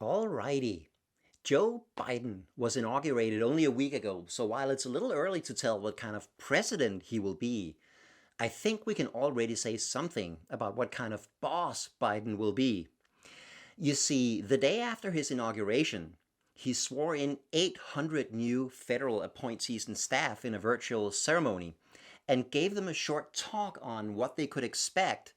Alrighty. Joe Biden was inaugurated only a week ago, so while it's a little early to tell what kind of president he will be, I think we can already say something about what kind of boss Biden will be. You see, the day after his inauguration, he swore in 800 new federal appointees and staff in a virtual ceremony and gave them a short talk on what they could expect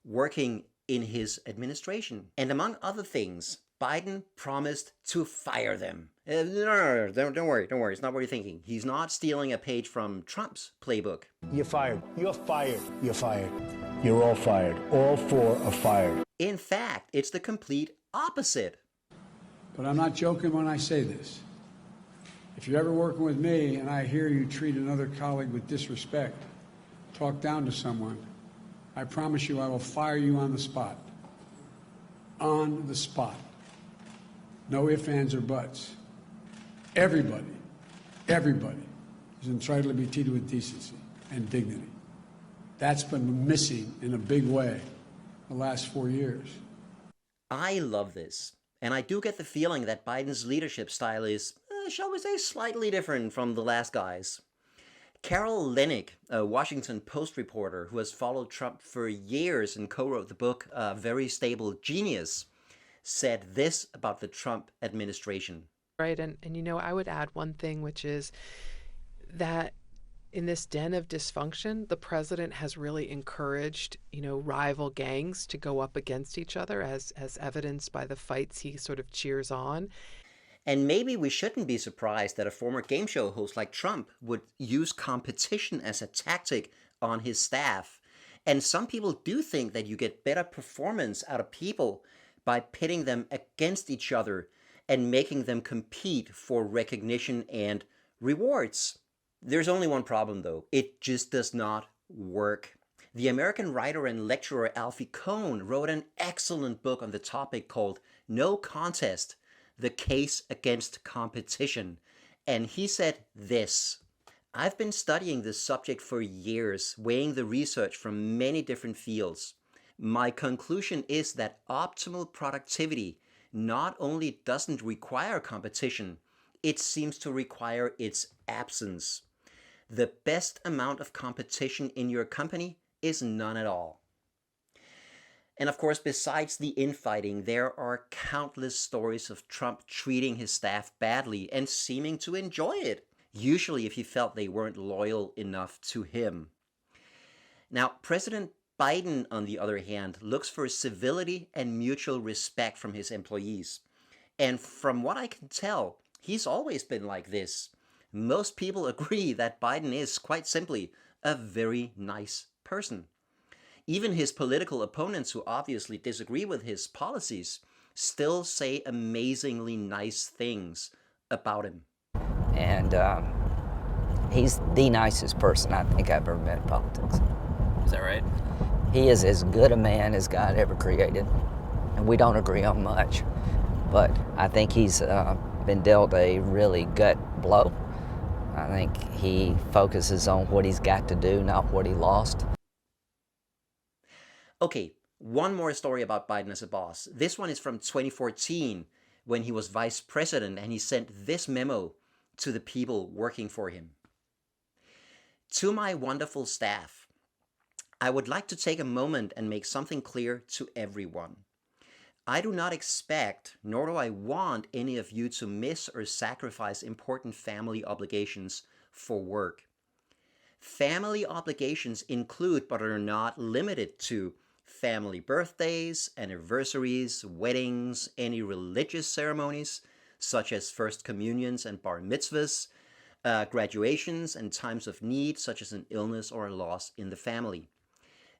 working in his administration. And among other things, Biden promised to fire them. No, don't worry. It's not what you're thinking. He's not stealing a page from Trump's playbook. You're fired. You're fired. You're fired. You're all fired. All four are fired. In fact, it's the complete opposite. But I'm not joking when I say this. If you're ever working with me and I hear you treat another colleague with disrespect, talk down to someone, I promise you I will fire you on the spot. On the spot. No ifs, ands, or buts. Everybody is entitled to be treated with decency and dignity. That's been missing in a big way the last 4 years. I love this. And I do get the feeling that Biden's leadership style is, shall we say, slightly different from the last guy's. Carol Leonnig, a Washington Post reporter who has followed Trump for years and co-wrote the book Very Stable Genius, said this about the Trump administration. Right. And I would add one thing, which is that in this den of dysfunction, the president has really encouraged, rival gangs to go up against each other, as evidenced by the fights he sort of cheers on. And maybe we shouldn't be surprised that a former game show host like Trump would use competition as a tactic on his staff. And some people do think that you get better performance out of people by pitting them against each other and making them compete for recognition and rewards. There's only one problem, though. It just does not work. The American writer and lecturer Alfie Kohn wrote an excellent book on the topic called No Contest: The Case Against Competition. And he said this: I've been studying this subject for years, weighing the research from many different fields. My conclusion is that optimal productivity not only doesn't require competition, it seems to require its absence. The best amount of competition in your company is none at all. And of course, besides the infighting, there are countless stories of Trump treating his staff badly and seeming to enjoy it, usually if he felt they weren't loyal enough to him. Now, President Biden, on the other hand, looks for civility and mutual respect from his employees. And from what I can tell, he's always been like this. Most people agree that Biden is, quite simply, a very nice person. Even his political opponents, who obviously disagree with his policies, still say amazingly nice things about him. And he's the nicest person I think I've ever met in politics. Is that right? He is as good a man as God ever created, and we don't agree on much. But I think he's been dealt a really gut blow. I think he focuses on what he's got to do, not what he lost. Okay, one more story about Biden as a boss. This one is from 2014, when he was vice president, and he sent this memo to the people working for him. To my wonderful staff, I would like to take a moment and make something clear to everyone. I do not expect, nor do I want any of you to miss or sacrifice important family obligations for work. Family obligations include, but are not limited to, family birthdays, anniversaries, weddings, any religious ceremonies, such as first communions and bar mitzvahs, graduations, and times of need, such as an illness or a loss in the family.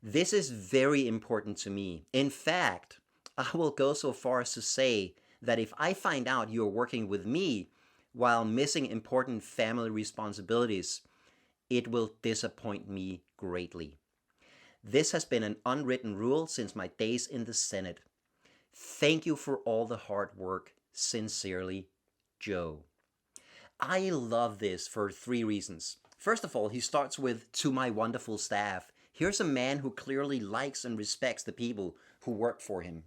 This is very important to me. In fact, I will go so far as to say that if I find out you're working with me while missing important family responsibilities, it will disappoint me greatly. This has been an unwritten rule since my days in the Senate. Thank you for all the hard work. Sincerely, Joe. I love this for 3 reasons. First of all, he starts with, to my wonderful staff. Here's a man who clearly likes and respects the people who work for him.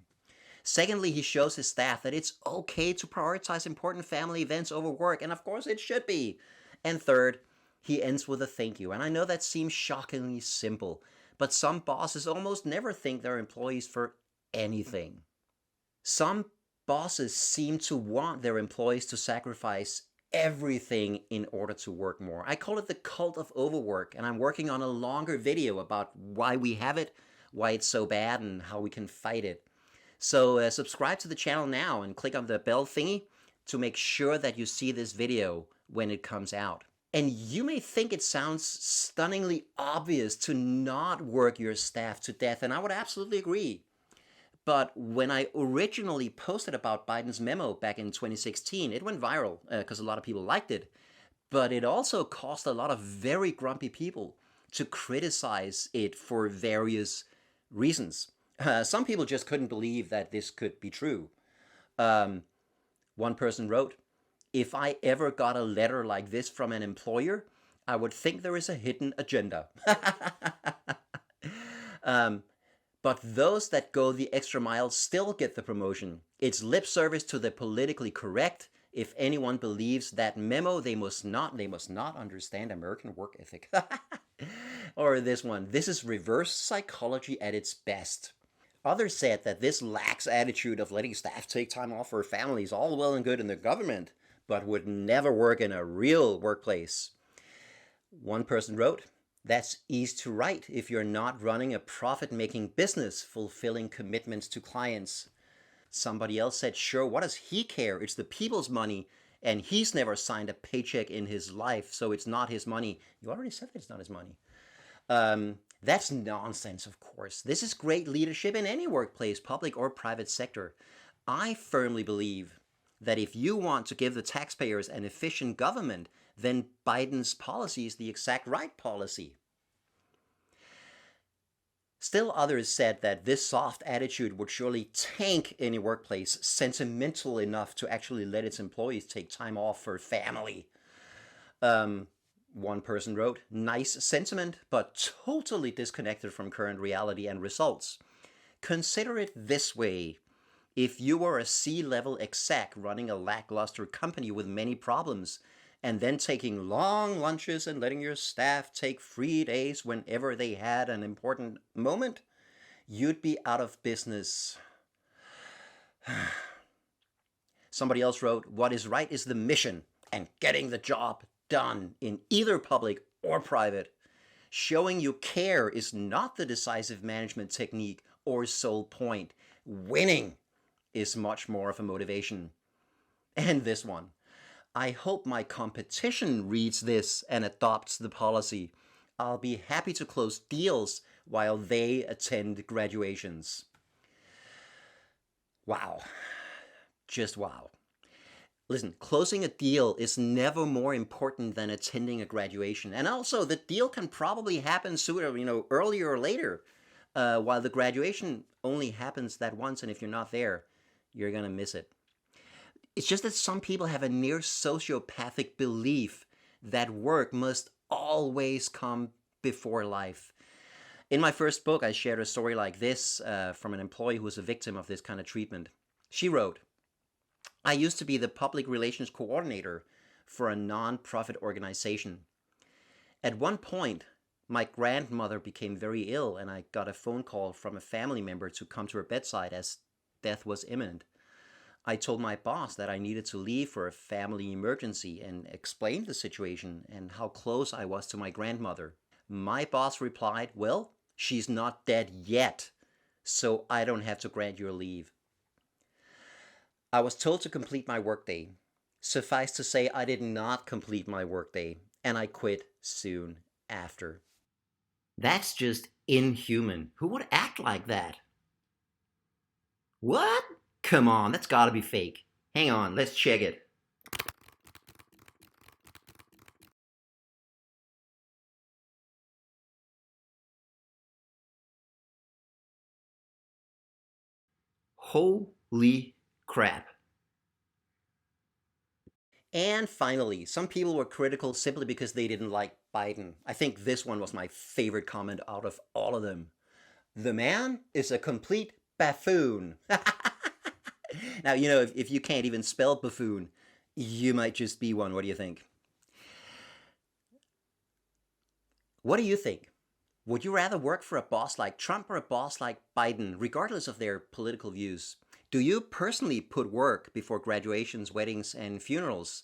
Secondly, he shows his staff that it's okay to prioritize important family events over work, and of course it should be. And third, he ends with a thank you. And I know that seems shockingly simple, but some bosses almost never thank their employees for anything. Some bosses seem to want their employees to sacrifice everything in order to work more. I call it the cult of overwork, and I'm working on a longer video about why we have it, why it's so bad, and how we can fight it. So subscribe to the channel now and click on the bell thingy to make sure that you see this video when it comes out. And you may think it sounds stunningly obvious to not work your staff to death, and I would absolutely agree. But when I originally posted about Biden's memo back in 2016, it went viral because a lot of people liked it. But it also caused a lot of very grumpy people to criticize it for various reasons. Some people just couldn't believe that this could be true. One person wrote, "If I ever got a letter like this from an employer, I would think there is a hidden agenda." But those that go the extra mile still get the promotion. It's lip service to the politically correct. If anyone believes that memo, they must not understand American work ethic. Or this one, "This is reverse psychology at its best." Others said that this lax attitude of letting staff take time off for families, all well and good in the government, but would never work in a real workplace. One person wrote, "That's easy to write if you're not running a profit-making business, fulfilling commitments to clients." Somebody else said, "Sure, what does he care? It's the people's money, and he's never signed a paycheck in his life, so it's not his money." You already said it's not his money. That's nonsense, of course. This is great leadership in any workplace, public or private sector. I firmly believe that if you want to give the taxpayers an efficient government, then Biden's policy is the exact right policy. Still others said that this soft attitude would surely tank any workplace sentimental enough to actually let its employees take time off for family. One person wrote, "Nice sentiment, but totally disconnected from current reality and results. Consider it this way. If you were a C-level exec running a lackluster company with many problems, and then taking long lunches and letting your staff take free days whenever they had an important moment, you'd be out of business." Somebody else wrote, "What is right is the mission and getting the job done in either public or private. Showing you care is not the decisive management technique or sole point. Winning is much more of a motivation." And this one, "I hope my competition reads this and adopts the policy. I'll be happy to close deals while they attend graduations." Wow. Just wow. Listen, closing a deal is never more important than attending a graduation. And also, the deal can probably happen sooner, earlier or later, while the graduation only happens that once, and if you're not there, you're going to miss it. It's just that some people have a near sociopathic belief that work must always come before life. In my first book, I shared a story like this from an employee who was a victim of this kind of treatment. She wrote, "I used to be the public relations coordinator for a non-profit organization. At one point, my grandmother became very ill, and I got a phone call from a family member to come to her bedside as death was imminent. I told my boss that I needed to leave for a family emergency and explained the situation and how close I was to my grandmother. My boss replied, 'Well, she's not dead yet, so I don't have to grant you a leave.' I was told to complete my workday. Suffice to say, I did not complete my workday, and I quit soon after." That's just inhuman. Who would act like that? What? Come on, that's gotta be fake. Hang on, let's check it. Holy crap. And finally, some people were critical simply because they didn't like Biden. I think this one was my favorite comment out of all of them. "The man is a complete buffoon." Now, if you can't even spell buffoon, you might just be one. What do you think? What do you think? Would you rather work for a boss like Trump or a boss like Biden, regardless of their political views? Do you personally put work before graduations, weddings, and funerals?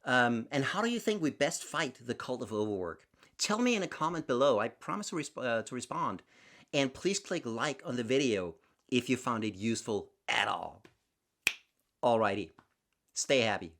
And how do you think we best fight the cult of overwork? Tell me in a comment below. I promise to respond. And please click like on the video if you found it useful at all. Alrighty. Stay happy.